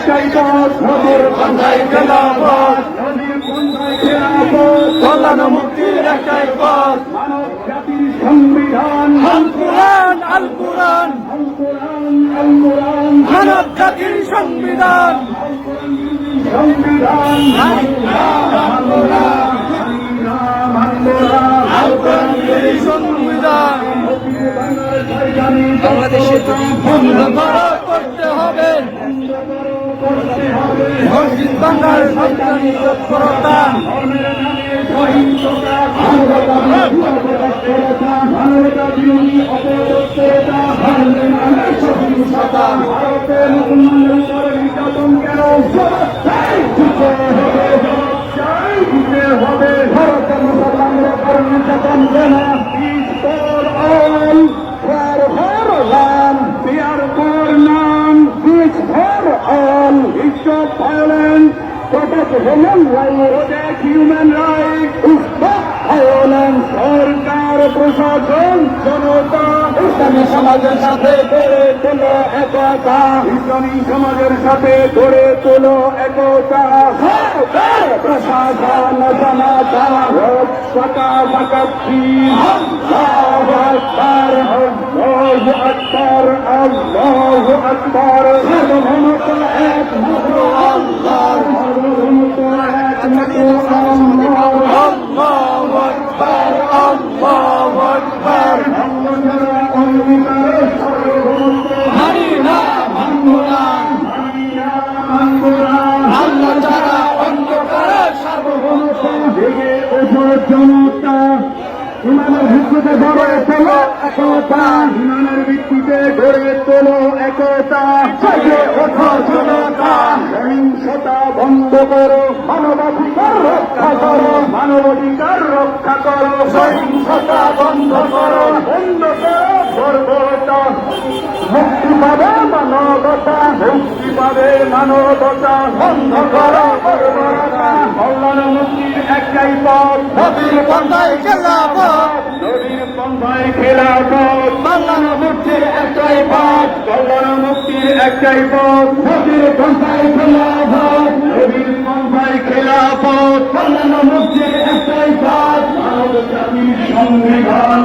একটাই পথ, নদীর পন্থায় খেলাফত, নদীর পন্থায় খেলাফত, কল্যাণ মুক্তির একটাই পথ, মানব জাতির সংবিধান, আল কোরআন, আল কোরআন, আল কোরআন, আল কোরআন, মানব জাতির সংবিধান, সংবিধান, সংবিধান বাংলাদেশে বন্ধ করতে হবে, মসজিদ বাংলার সরকারি তৎপরতা, ভারতের মুসলমানদের উপরে নির্যাতন কেন দিতে হবে, ভারতের মুসলমানদের উপর নির্যাতন কেন, human rights, সরকার প্রশাসন জনতা ইসলামী সমাজের সাথে গড়ে তোলো একতা, ইসলামী সমাজের সাথে গড়ে তোলো একতা, সরকার প্রশাসন জনতা পাকাপাকি, আল্লাহু আকবার, আল্লাহু আকবার, আল্লাহু আকবার, সার্বভৌমত্ব একমাত্র আল্লাহর, সার্বভৌমত্ব একমাত্র আল্লাহর, আল্লাহু আকবার, আল্লাহু আকবার, মানি না, মানব না, আল্লাহ যারা অন্ধকার সার্বভৌমত্ব ভেঙে ওঠো জনতা, ইমানের ভিত্তিতে গড়ে তোলো একতা, ইমানের ভিত্তিতে গড়ে তোলো একতা, জেগে ওঠো জনতা, সহিংসতা বন্ধ করো, মানবাধিকার রক্ষা করো, মানবাধিকার রক্ষা করো, সহিংসতা বন্ধ করো, বন্ধ করো বর্বরতা, মুক্তি পাবে মানবতা, মুক্তি পাবে মানবতা, বন্ধ করো বর্বরতা, কল্যাণ মুক্তির একটাই পথ, নদীর পন্থায় খেলাফত, নদীর পন্থায় খেলাফত, কল্যাণ মুক্তির একটাই পথ, কল্যাণ মুক্তির একটাই পথ, নদীর পন্থায় খেলাফত, নদীর পন্থায় খেলাফত, কল্যাণ মুক্তির একটাই পথ, মানব জাতির সংবিধান।